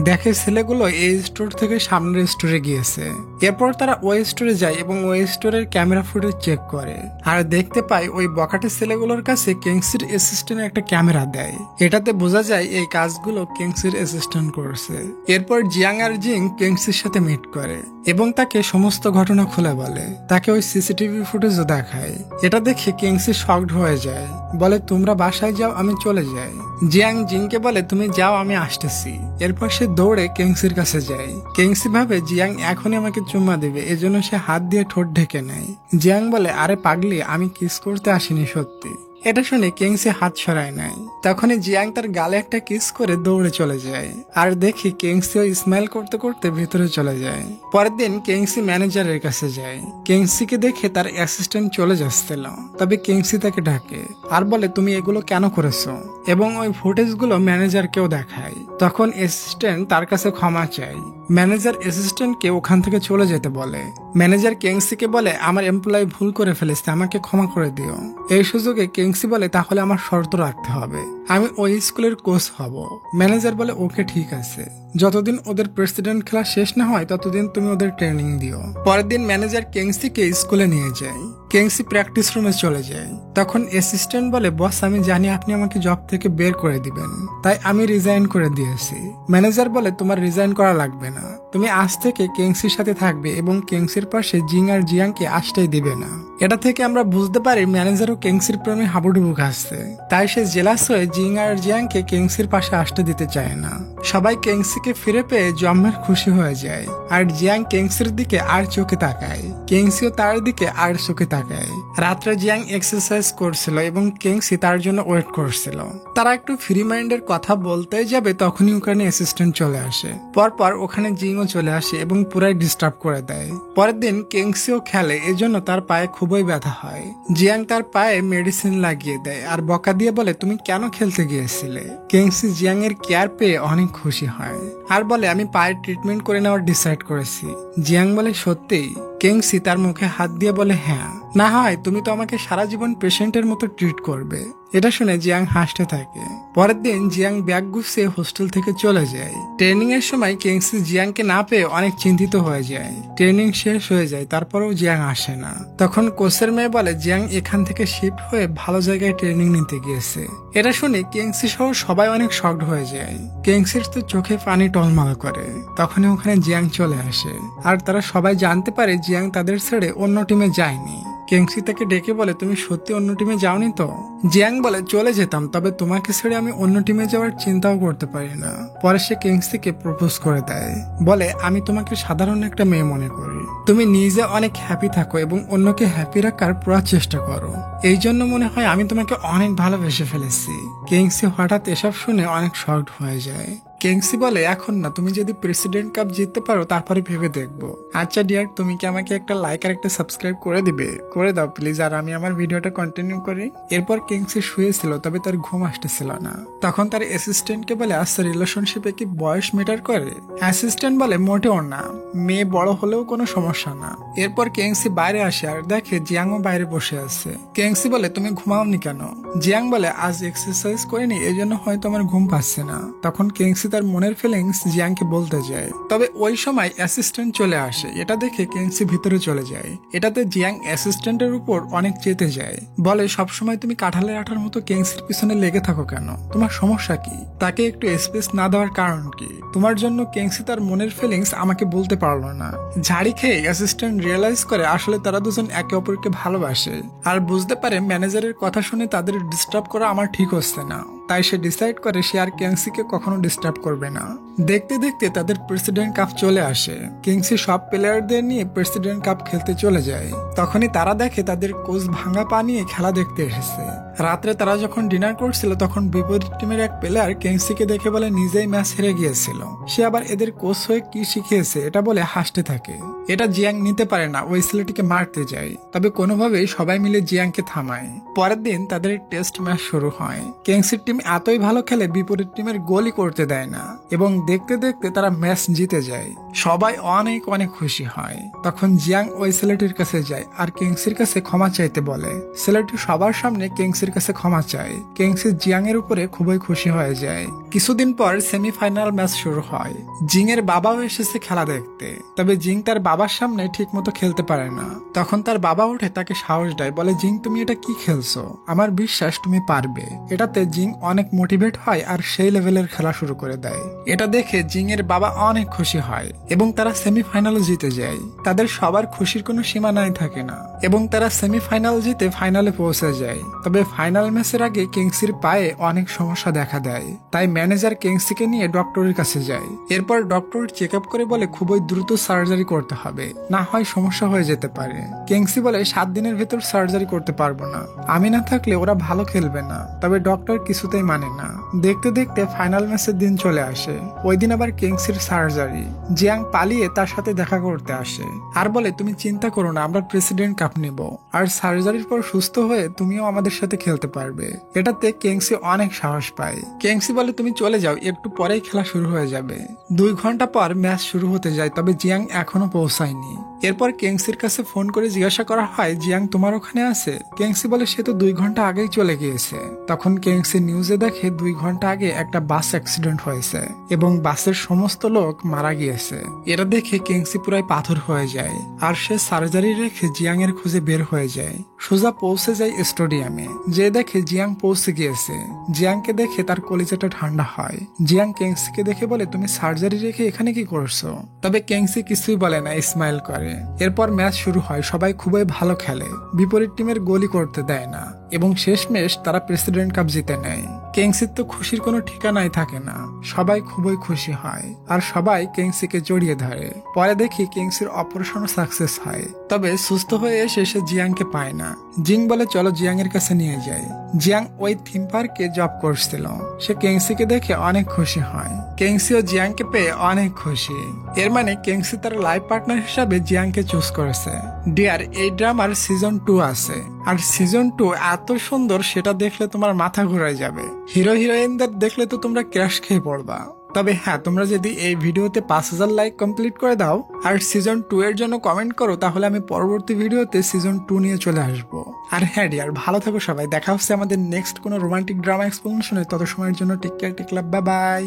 দেখে ছেলেগুলো এই স্টোর থেকে সামনের স্টোরে গিয়েছে। এরপর তারা ওই স্টোরে যায় এবং ওই স্টোরের ক্যামেরা ফুটেজ চেক করে আর দেখতে পায় ওই বখাটে ছেলেগুলোর কাছে কেংসির অ্যাসিস্ট্যান্ট একটা ক্যামেরা দেয়। এটাতে বোঝা যায় এই কাজগুলো কেংসির অ্যাসিস্ট্যান্ট করছে। এরপর জিয়াং আর জিং কেংসির সাথে মিট করে এবং তাকে সমস্ত ঘটনা খুলে বলে। তাকে ওই সিসিটিভি ফুটেজও দেখায়। এটা দেখে কেংসি শকড হয়ে যায়, বলে তোমরা বাসায় যাও, আমি চলে যাই। জিয়াং জিংকে বলে তুমি যাও, আমি আসতেছি। এরপর সে দৌড়ে কেংসির কাছে যায়। কেংসি ভাবে জিয়াং এখনই আমাকে চুম্মা দেবে, এজন্য সে হাত দিয়ে ঠোঁট ঢেকে নেয়। জিয়াং বলে আরে পাগলি, আমি কিস করতে আসিনি সত্যি। এটা শুনে কেংসি হাত সরায় নাই। তখনই জিয়াং তার গালে একটা কিস করে দৌড়ে চলে যায় আর দেখি কেংসিও স্মাইল করতে করতে ভেতরে চলে যায়। পরের দিন কেংসি ম্যানেজারের কাছে যায়। কেংসিকে দেখে তার অ্যাসিস্ট্যান্ট চলে যাচ্ছিল, তবে কেংসি তাকে ডাকে আর বলে তুমি এগুলো কেন করেছো, এবং ওই ফুটেজগুলো ম্যানেজারকেও দেখায়। তখন অ্যাসিস্ট্যান্ট তার কাছে ক্ষমা চায়। ম্যানেজার অ্যাসিস্ট্যান্টকে ওখান থেকে চলে যেতে বলে। ম্যানেজার কেংসিকে বলে আমার এমপ্লয়ি ভুল করে ফেলেছে, আমাকে ক্ষমা করে দিও। এই সুযোগে কেংসি বলে তাহলে আমার শর্ত রাখতে হবে, আমি ওই স্কুলের কোচ হব। ম্যানেজার বলে ওকে ঠিক আছে, যতদিন ওদের প্রেসিডেন্ট খেলা শেষ না হয় ততদিন তুমি ওদের ট্রেনিং দিও। পরের দিন ম্যানেজার কেংসিকে স্কুলে নিয়ে যায়। কেংসি প্র্যাকটিস রুমে চলে যায়। তখন অ্যাসিস্ট্যান্ট বলে বস আমি জানি আপনি আমাকে জব থেকে বের করে দিবেন, তাই আমি রিজাইন করে দিয়েছি। ম্যানেজার বলে তোমার রিজাইন করা লাগবে না, তুমি আজ থেকে কেংসির সাথে থাকবে এবং কেংসির পাশে জিং আর জিয়াংকে আসতেই দিবে না। এটা থেকে আমরা বুঝতে পারি ম্যানেজারও কেংসির প্রেমে হাবুডুবু খাচ্ছে, তাই সে জেলাস হয়ে জিং আর জিয়াংকে কেংসির পাশে আসতে দিতে চায় না। সবাই কেংসিকে ফিরে পেয়ে জম্মের খুশি হয়ে যায় আর জিয়াং কেংসির দিকে আর চোখে তাকায়, কেংসিও তার দিকে আর চোখে তাকায়। রাত্রে জিয়াং এক্সারসাইজ করছিল এবং কেংসি তার জন্য ওয়েট করছিল। তারা একটু ফ্রি মাইন্ডের কথা বলতে যাবে, তখনই ওখানে অ্যাসিস্ট্যান্ট চলে আসে। পরপর ওখানে জিংও চলে আসে এবং পুরাই ডিস্টার্ব করে দেয়। পরের দিন কেংসিও খেলে, এজন্য তার পায়ে খুবই ব্যথা হয়। জিয়াং তার পায়ে মেডিসিন লাগিয়ে দেয় আর বকা দিয়ে বলে তুমি কেন খেলতে গিয়েছিলে। কেংসি জিয়াং এর কেয়ার পেয়ে অনেক খুশি হয় আর বলে আমি পায়ের ট্রিটমেন্ট করে নেওয়ার ডিসাইড করেছি। জিয়াং বলে সত্যিই? কেংসি তার মুখে হাত দিয়ে বলে হ্যাঁ, না হয় তুমি তো আমাকে সারা জীবন পেশেন্টের মতো ট্রিট করবে। এটা শুনে জিয়াং হাসতে থাকে। পরের দিন জিয়াং ব্যাগ গুছিয়ে হোস্টেল থেকে চলে যায়। ট্রেনিং এর সময় কেংসি জিয়াংকে না পেয়ে অনেক চিন্তিত হয়ে যায়। ট্রেনিং শেষ হয়ে যায়, তারপরেও জিয়াং আসে না। তখন কোচের মেয়ে বলে জিয়াং এখান থেকে শিফট হয়ে ভালো জায়গায় ট্রেনিং নিতে গিয়েছে। এটা শুনে কেংসি সহ সবাই অনেক শকড হয়ে যায়। কেংসির তো চোখে পানি টলমল করে। তখনই ওখানে জিয়াং চলে আসে আর তারা সবাই জানতে পারে জিয়াং তাদের ছেড়ে অন্য টিমে যায়নি। কেংসি তাকে ডেকে বলে তুমি সত্যি অন্য টিমে যাওনি তো? জিয়াং বলে চলে যেতাম, তবে তোমাকে ছেড়ে আমি অন্য টিমে যাওয়ার চিন্তাও করতে পারি না। পরে সে কেংসিকে প্রপোজ করে দেয়, বলে আমি তোমাকে সাধারণ একটা মেয়ে মনে করি, তুমি নিজে অনেক হ্যাপি থাকো এবং অন্যকে হ্যাপি রাখার পুরো চেষ্টা করো, এই জন্য মনে হয় আমি তোমাকে অনেক ভালোবেসে ফেলেছি। কেংসি হঠাৎ এসব শুনে অনেক শকড হয়ে যায়। কেংসি বলে এখন না, তুমি যদি প্রেসিডেন্ট কাপ জিততে পারো তারপরে ভেবে দেখবো। আচ্ছা ডিয়ার, তুমি কি আমাকে একটা লাইক আর একটা সাবস্ক্রাইব করে দিবে? করে দাও প্লিজ, আর আমি আমার ভিডিওটা কন্টিনিউ করি। এরপর কেংসি শুয়েছিল, তবে তার ঘুম আসতেছিল না। তখন তার অ্যাসিস্ট্যান্টকে বলে আচ্ছা রিলেশনশিপে কি বয়স ম্যাটার করে? অ্যাসিস্ট্যান্ট বলে মোটেও না, মেয়ে বড় হলেও কোনো সমস্যা না। এরপর কেংসি বাইরে আসে আর দেখে জিয়াংও বাইরে বসে আছে। কেংসি বলে তুমি ঘুমাওনি কেন? জিয়াং বলে আজ এক্সারসাইজ করিনি, এই জন্য হয়তো আমার ঘুম পাচ্ছে না। তখন কেংসি তার মনের ফিলিংস জিয়াংকে বলতে যায়। তবে ওই সময় অ্যাসিস্ট্যান্ট চলে আসে, এটা দেখে কেংসি ভিতরে চলে যায়। এটাতে জিয়াং অ্যাসিস্ট্যান্টের উপর অনেক চেতে যায়, বলে সবসময় তুমি কাঁঠালের আঠার মতো কেংসির পিছনে লেগে থাকো কেন, তোমার সমস্যা কি, তাকে একটু স্পেস না দেওয়ার কারণ কি, তোমার জন্য কেংসি তার মনের ফিলিংস আমাকে বলতে পারলো না। ঝাড়ি খেয়ে অ্যাসিস্ট্যান্ট রিয়েলাইজ করে আসলে তারা দুজন একে অপরকে ভালোবাসে, আর বুঝতে পারে ম্যানেজারের কথা শুনে তাদের ডিস্টার্ব করা আমার ঠিক হচ্ছে না। তাই সে ডিসাইড করে সে আর কেংসিকে কখনো ডিস্টার্ব করবে না। দেখতে দেখতে তাদের প্রেসিডেন্ট কাপ চলে আসে। কিংসি সব প্লেয়ারদের নিয়ে প্রেসিডেন্ট কাপ খেলতে চলে যায়। তখনই তারা দেখে তাদের কোচ ভাঙা পা নিয়ে খেলা দেখতে এসেছে। রাত্রে তারা যখন ডিনার করছিল তখন বিপরীত টিমের এক প্লেয়ার কিংসিকে দেখে বলে নিজেই ম্যাচ হেরে গিয়েছিল, সে আবার এদের কোচ হয়ে কি শিখিয়েছে এটা বলে হাসতে থাকে। এটা জিয়াং নিতে পারে না, ওই ছেলেটিকে মারতে যায়। তবে কোনোভাবেই সবাই মিলে জিয়াংকে থামায়। পরের দিন তাদের টেস্ট ম্যাচ শুরু হয়। কিংসির টিম এতই ভালো খেলে বিপরীত টিমের গোলই করতে দেয় না, এবং দেখতে দেখতে তারা ম্যাচ জিতে যায়। সবাই অনেক অনেক খুশি হয়। তখন জিয়াং ওই ছেলেটির কাছে যায় আর কিংসির কাছে ক্ষমা চাইতে বলে। ছেলেটি সবার সামনে কিংসির কাছে ক্ষমা চায়। কিংসি জিয়াং এর উপরে খুবই খুশি হয়ে যায়। কিছুদিন পর সেমিফাইনাল ম্যাচ শুরু হয়। জিং এর বাবাও এসেছে খেলা দেখতে। তবে জিং তার বাবার সামনে ঠিক মতো খেলতে পারে না। তখন তার বাবা উঠে তাকে সাহস দেয়, বলে জিং তুমি এটা কি খেলছো, আমার বিশ্বাস তুমি পারবে। এটাতে জিং অনেক মোটিভেট হয় আর সেই লেভেলের খেলা শুরু করে দেয়। এটা দেখে জিং এর বাবা অনেক খুশি হয় এবং তারা সেমিফাইনালে জিতে যায়। তাদের সবার খুশির কোনো সীমানাই থাকে না এবং তারা সেমিফাইনাল জিতে ফাইনালে পৌঁছে যায়। তবে ফাইনাল ম্যাচের আগে কিংসির পায়ে অনেক সমস্যা দেখা দেয়। তাই ম্যানেজার কিংসিকে নিয়ে ডক্টরের কাছে যায়। এরপর ডক্টর চেক আপ করে বলে খুবই দ্রুত সার্জারি করতে হবে, না হয় সমস্যা হয়ে যেতে পারে। কিংসি বলে 7 দিনের ভেতর সার্জারি করতে পারবো না, আমি না থাকলে ওরা ভালো খেলবে না। তবে ডক্টর কিছুতেই মানে না। দেখতে দেখতে ফাইনাল ম্যাচের দিন চলে আসে। ওই দিন আবার কিংসির সার্জারি। জিয়াং পালিয়ে তার সাথে দেখা করতে আসে আর বলে তুমি চিন্তা করো না, আমরা প্রেসিডেন্ট কাপ নেব, আর সার্জারির পর সুস্থ হয়ে তুমিও আমাদের সাথে খেলতে পারবে। এটাতে কিংসি অনেক সাহস পায়। কিংসি বলে তুমি চলে যাও, একটু পরেই খেলা শুরু হয়ে যাবে। 2 ঘন্টা পর ম্যাচ শুরু হতে যায়, তবে জিয়াং এখনো পৌঁছায়নি। এরপর কিংসির কাছে ফোন করে জিজ্ঞাসা করা হয়, জিয়াং তোমার ওখানে আছে? কিংসি বলে সে তো 2 ঘন্টা আগেই চলে গিয়েছে। তখন কিংসি নিউজে দেখে 2 ঘন্টা আগে একটা বাস অ্যাক্সিডেন্ট হয়েছে এবং বাসের সমস্ত লোক মারা গিয়েছে। এটা দেখে কিংসি পুরাই পাথর হয়ে যায় আর সে সার্জারি রেখে জিয়াং এর খুঁজে বের হয়ে যায়। সোজা পৌঁছে যায় স্টেডিয়ামে, যে দেখে জিয়াং পৌঁছে গিয়েছে। জিয়াংকে দেখে তার কলিজাটা ঠান্ডা হয়। জিয়াং কিংসিকে দেখে বলে তুমি সার্জারি রেখে এখানে কি করছো? তবে কিংসি কিছুই বলে না, স্মাইল করে। এরপর ম্যাচ শুরু হয়। সবাই খুবই ভালো খেলে, বিপরীত টিমের গোলই করতে দেয় না এবং শেষমেশ তারা প্রেসিডেন্ট কাপ জিতে নেয়। কিংসির তো খুশির কোনো ঠিকানাই থাকে না। সবাই খুবই খুশি হয় আর সবাই কিংসিকে জড়িয়ে ধরে। পরে দেখি কিংসির অপারেশনও সাকসেস হয়। তবে সুস্থ হয়ে এসে সে জিয়াংকে পায় না। জিং বলে চলো জিয়াং এর কাছে নিয়ে যাই। জিয়াং ওই থিম পার্কে জব করছিল। সে কিংসিকে দেখে অনেক খুশি হয়। কিংসিও জিয়াংকে পেয়ে অনেক খুশি। এর মানে কিংসি তার লাইফ পার্টনার হিসাবে জিয়াংকে চুজ করেছে। ডিয়ার, এই ড্রামার সিজন 2 আছে আর সিজন 2 এত সুন্দর, সেটা দেখলে তোমার মাথা ঘুরাই যাবে। হিরো হিরোইনদের দেখলে তো তোমরা ক্র্যাশ খেয়ে পড়বা। তবে হ্যাঁ, তোমরা যদি এই ভিডিওতে 5000 লাইক কমপ্লিট করে দাও আর সিজন 2 এর জন্য কমেন্ট করো, তাহলে আমি পরবর্তী ভিডিওতে সিজন 2 নিয়ে চলে আসবো। আর হ্যাঁ ডিয়ার, ভালো থাকো সবাই। দেখা হচ্ছে আমাদের নেক্সট কোনো রোমান্টিক ড্রামা এক্সপ্লেনেশনে। তত সময়ের জন্য টেক কেয়ার, টেক লাভ, বাই বাই।